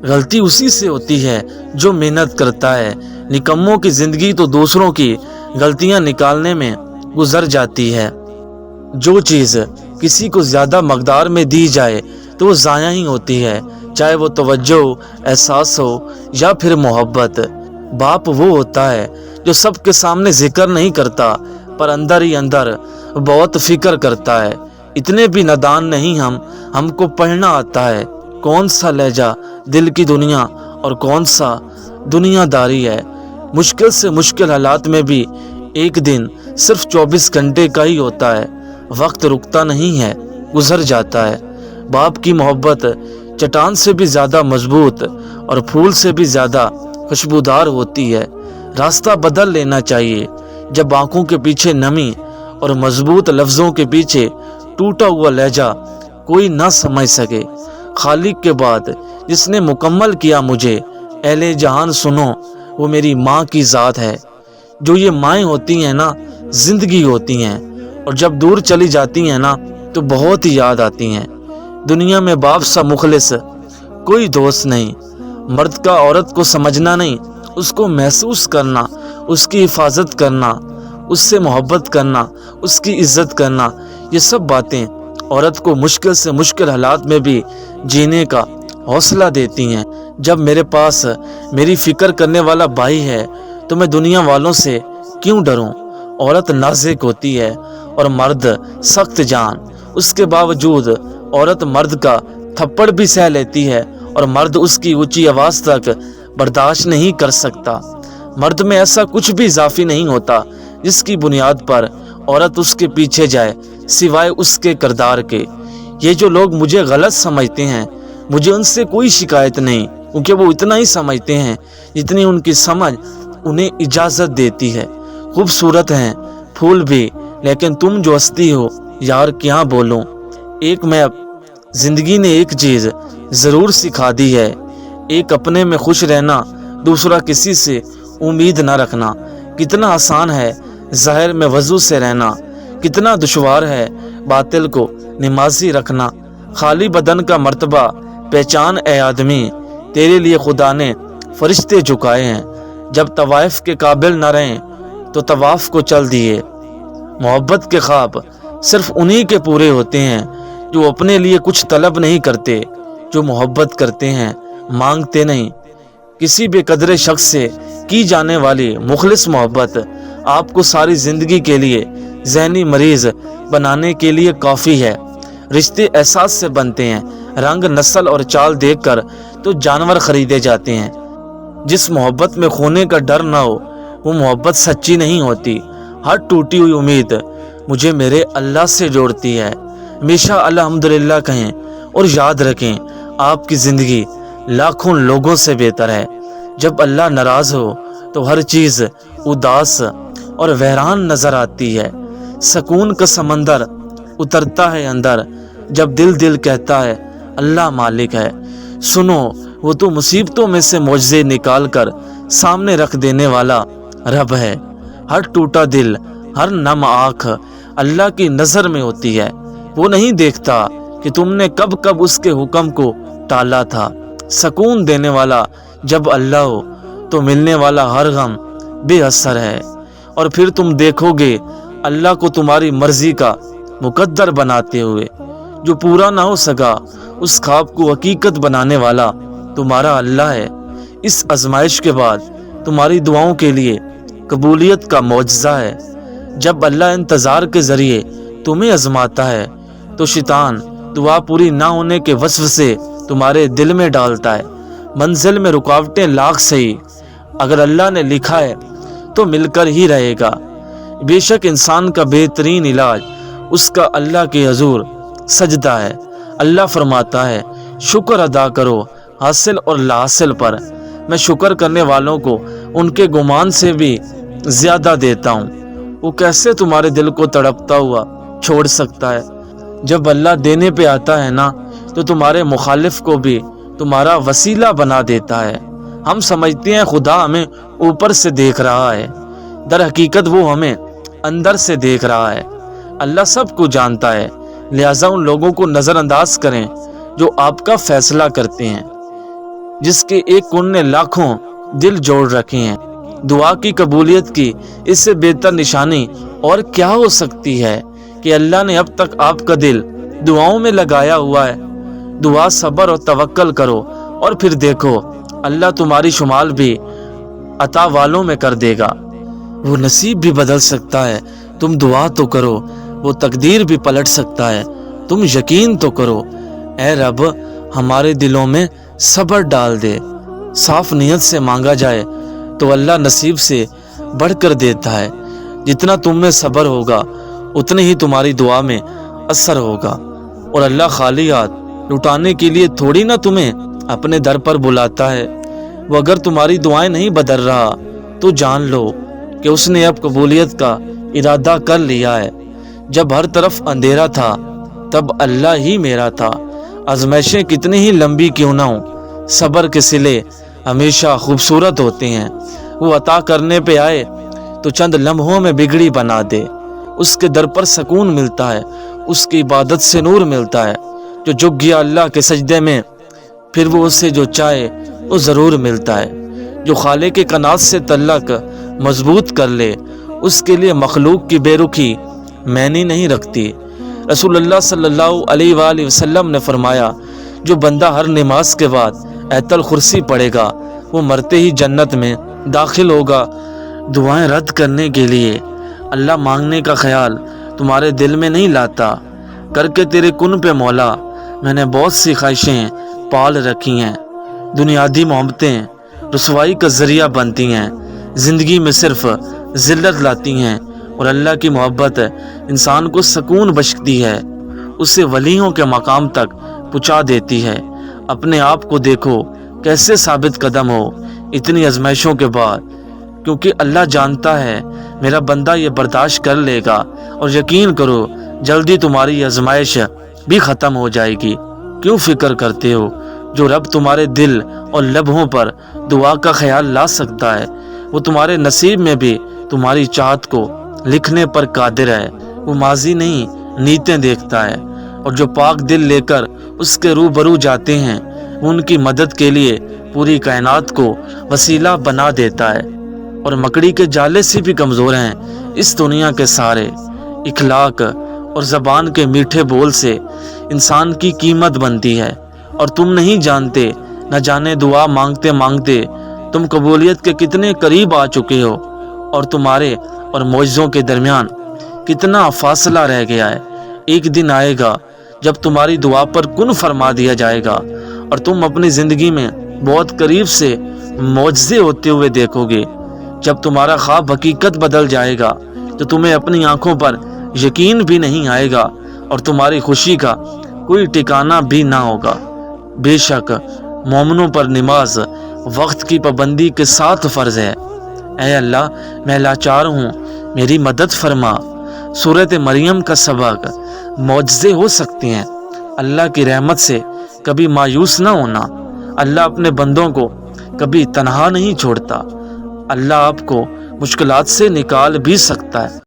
غلطی اسی سے ہوتی ہے جو محنت کرتا ہے۔ نکموں کی زندگی تو دوسروں کی غلطیاں نکالنے میں گزر جاتی ہے۔ جو چیز کسی کو زیادہ مقدار میں دی جائے تو وہ ضائع ہی ہوتی ہے، چاہے وہ توجہ ہو، احساس ہو یا پھر محبت۔ باپ وہ ہوتا ہے جو سب کے سامنے ذکر نہیں کرتا پر اندر ہی اندر بہت فکر کرتا ہے۔ اتنے بھی نادان نہیں ہم کو پڑھنا آتا ہے کون سا لہجہ دل کی دنیا اور کون سا دنیا داری ہے۔ مشکل سے مشکل حالات میں بھی ایک دن صرف 24 گھنٹے کا ہی ہوتا ہے۔ وقت رکتا نہیں ہے، گزر جاتا ہے۔ باپ کی محبت چٹان سے بھی زیادہ مضبوط اور پھول سے بھی زیادہ خوشبودار ہوتی ہے۔ راستہ بدل لینا چاہیے جب آنکھوں کے پیچھے نمی اور مضبوط لفظوں کے پیچھے ٹوٹا ہوا لہجہ کوئی نہ سمجھ سکے۔ خالق کے بعد جس نے مکمل کیا مجھے، اہل جہان سنو، وہ میری ماں کی ذات ہے۔ جو یہ مائیں ہوتی ہیں نا، زندگی ہوتی ہیں، اور جب دور چلی جاتی ہیں نا تو بہت ہی یاد آتی ہیں۔ دنیا میں باپ سا مخلص کوئی دوست نہیں۔ مرد کا عورت کو سمجھنا نہیں، اس کو محسوس کرنا، اس کی حفاظت کرنا، اس سے محبت کرنا، اس کی عزت کرنا، یہ سب باتیں عورت کو مشکل سے مشکل حالات میں بھی جینے کا حوصلہ دیتی ہیں۔ جب میرے پاس میری فکر کرنے والا بھائی ہے تو میں دنیا والوں سے کیوں ڈروں؟ عورت نازک ہوتی ہے اور مرد سخت جان، اس کے باوجود عورت مرد کا تھپڑ بھی سہ لیتی ہے اور مرد اس کی اونچی آواز تک برداشت نہیں کر سکتا۔ مرد میں ایسا کچھ بھی اضافی نہیں ہوتا جس کی بنیاد پر عورت اس کے پیچھے جائے سوائے اس کے کردار کے۔ یہ جو لوگ مجھے غلط سمجھتے ہیں، مجھے ان سے کوئی شکایت نہیں، کیونکہ وہ اتنا ہی سمجھتے ہیں جتنی ان کی سمجھ انہیں اجازت دیتی ہے۔ خوبصورت ہیں پھول بھی، لیکن تم جو ہستی ہو یار کیا بولوں۔ ایک میں زندگی نے ایک چیز ضرور سکھا دی ہے، ایک اپنے میں خوش رہنا، دوسرا کسی سے امید نہ رکھنا۔ کتنا آسان ہے ظاہر میں وضو سے رہنا، کتنا دشوار ہے باطل کو نمازی رکھنا۔ خالی بدن کا مرتبہ پہچان اے آدمی، تیرے لیے خدا نے فرشتے جھکائے ہیں۔ جب طوائف کے قابل نہ رہیں تو طواف کو چل دیے۔ محبت کے خواب صرف انہی کے پورے ہوتے ہیں جو اپنے لیے کچھ طلب نہیں کرتے، جو محبت کرتے ہیں، مانگتے نہیں۔ کسی بے قدر شخص سے کی جانے والی مخلص محبت آپ کو ساری زندگی کے لیے ذہنی مریض بنانے کے لیے کافی ہے۔ رشتے احساس سے بنتے ہیں، رنگ، نسل اور چال دیکھ کر تو جانور خریدے جاتے ہیں۔ جس محبت میں کھونے کا ڈر نہ ہو وہ محبت سچی نہیں ہوتی۔ ہر ٹوٹی ہوئی امید مجھے میرے اللہ سے جوڑتی ہے۔ ہمیشہ الحمدللہ کہیں اور یاد رکھیں آپ کی زندگی لاکھوں لوگوں سے بہتر ہے۔ جب اللہ ناراض ہو تو ہر چیز اداس اور ویران نظر آتی ہے۔ سکون کا سمندر اترتا ہے اندر جب دل کہتا ہے اللہ مالک ہے۔ سنو، وہ تو مصیبتوں میں سے معجزے نکال کر سامنے رکھ دینے والا رب ہے۔ ہر ٹوٹا دل، ہر نم آنکھ اللہ کی نظر میں ہوتی ہے۔ وہ نہیں دیکھتا کہ تم نے کب اس کے حکم کو ٹالا تھا۔ سکون دینے والا جب اللہ ہو تو ملنے والا ہر غم بے اثر ہے۔ اور پھر تم دیکھو گے اللہ کو تمہاری مرضی کا مقدر بناتے ہوئے۔ جو پورا نہ ہو سکا اس خواب کو حقیقت بنانے والا تمہارا اللہ ہے۔ اس آزمائش کے بعد تمہاری دعاؤں کے لیے قبولیت کا معجزہ ہے۔ جب اللہ انتظار کے ذریعے تمہیں آزماتا ہے تو شیطان دعا پوری نہ ہونے کے وصف سے تمہارے دل میں ڈالتا ہے۔ منزل میں رکاوٹیں لاکھ سہی، اگر اللہ نے لکھا ہے تو مل کر ہی رہے گا۔ بے شک انسان کا بہترین علاج اس کا اللہ کے حضور سجدہ ہے۔ اللہ فرماتا ہے شکر ادا کرو حاصل اور لا حاصل پر، میں شکر کرنے والوں کو ان کے گمان سے بھی زیادہ دیتا ہوں۔ وہ کیسے تمہارے دل کو تڑپتا ہوا چھوڑ سکتا ہے؟ جب اللہ دینے پہ آتا ہے نا تو تمہارے مخالف کو بھی تمہارا وسیلہ بنا دیتا ہے۔ ہم سمجھتے ہیں خدا ہمیں اوپر سے دیکھ رہا ہے، در حقیقت وہ ہمیں اندر سے دیکھ رہا ہے۔ اللہ سب کو جانتا ہے، لہٰذا ان لوگوں کو نظر انداز کریں جو آپ کا فیصلہ کرتے ہیں۔ جس کے ایک کن نے لاکھوں دل جوڑ رکھے ہیں۔ دعا کی قبولیت کی اس سے بہتر نشانی اور کیا ہو سکتی ہے کہ اللہ نے اب تک آپ کا دل دعاؤں میں لگایا ہوا ہے۔ دعا، صبر اور توکل کرو اور پھر دیکھو اللہ تمہاری شمال بھی عطا والوں میں کر دے گا۔ وہ نصیب بھی بدل سکتا ہے، تم دعا تو کرو۔ وہ تقدیر بھی پلٹ سکتا ہے، تم یقین تو کرو۔ اے رب، ہمارے دلوں میں صبر ڈال دے۔ صاف نیت سے مانگا جائے تو اللہ نصیب سے بڑھ کر دیتا ہے۔ جتنا تم میں صبر ہوگا اتنے ہی تمہاری دعا میں اثر ہوگا، اور اللہ خالی ہاتھ لٹانے کے لیے تھوڑی نہ تمہیں اپنے در پر بلاتا ہے۔ وہ اگر تمہاری دعائیں نہیں بدل رہا تو جان لو کہ اس نے اب قبولیت کا ارادہ کر لیا ہے۔ جب ہر طرف اندھیرا تھا تب اللہ ہی میرا تھا۔ آزمائشیں کتنی ہی لمبی کیوں نہ ہوں، صبر کے صلے ہمیشہ خوبصورت ہوتے ہیں۔ وہ عطا کرنے پہ آئے تو چند لمحوں میں بگڑی بنا دے۔ اس کے در پر سکون ملتا ہے، اس کی عبادت سے نور ملتا ہے۔ جو جھک گیا اللہ کے سجدے میں، پھر وہ اسے جو چاہے وہ ضرور ملتا ہے۔ جو خالق کے قناعت سے تعلق مضبوط کر لے، اس کے لیے مخلوق کی بے رخی معنی نہیں رکھتی۔ رسول اللہ صلی اللہ علیہ وآلہ وسلم نے فرمایا، جو بندہ ہر نماز کے بعد آیت الکرسی پڑھے گا وہ مرتے ہی جنت میں داخل ہوگا۔ دعائیں رد کرنے کے لیے اللہ مانگنے کا خیال تمہارے دل میں نہیں لاتا۔ کر کے تیرے کن پہ مولا میں نے بہت سی خواہشیں پال رکھی ہیں۔ دنیادی محبتیں رسوائی کا ذریعہ بنتی ہیں، زندگی میں صرف ذلت لاتی ہیں، اور اللہ کی محبت انسان کو سکون بخشتی ہے، اسے ولیوں کے مقام تک پہنچا دیتی ہے۔ اپنے آپ کو دیکھو کیسے ثابت قدم ہو اتنی آزمائشوں کے بعد، کیونکہ اللہ جانتا ہے میرا بندہ یہ برداشت کر لے گا، اور یقین کرو جلدی تمہاری آزمائش بھی ختم ہو جائے گی۔ کیوں فکر کرتے ہو؟ جو رب تمہارے دل اور لبوں پر دعا کا خیال لا سکتا ہے، وہ تمہارے نصیب میں بھی تمہاری چاہت کو لکھنے پر قادر ہے۔ وہ ماضی نہیں نیتیں دیکھتا ہے، اور جو پاک دل لے کر اس کے روبرو جاتے ہیں وہ ان کی مدد کے لیے پوری کائنات کو وسیلہ بنا دیتا ہے۔ اور مکڑی کے جالے سے بھی کمزور ہیں اس دنیا کے سارے۔ اخلاق اور زبان کے میٹھے بول سے انسان کی قیمت بنتی ہے، اور تم نہیں جانتے، نہ جانے دعا مانگتے مانگتے تم قبولیت کے کتنے قریب آ چکے ہو، اور تمہارے اور معجزوں کے درمیان کتنا فاصلہ رہ گیا ہے۔ ایک دن آئے گا جب تمہاری دعا پر کن فرما دیا جائے گا، اور تم اپنی زندگی میں بہت قریب سے معجزے ہوتے ہوئے دیکھو گے۔ جب تمہارا خواب حقیقت بدل جائے گا تو تمہیں اپنی آنکھوں پر یقین بھی نہیں آئے گا، اور تمہاری خوشی کا کوئی ٹھکانہ بھی نہ ہوگا۔ بے شک مومنوں پر نماز وقت کی پابندی کے ساتھ فرض ہے۔ اے اللہ، میں لاچار ہوں، میری مدد فرما۔ سورۃ مریم کا سبق، معجزے ہو سکتے ہیں، اللہ کی رحمت سے کبھی مایوس نہ ہونا۔ اللہ اپنے بندوں کو کبھی تنہا نہیں چھوڑتا۔ اللہ آپ کو مشکلات سے نکال بھی سکتا ہے۔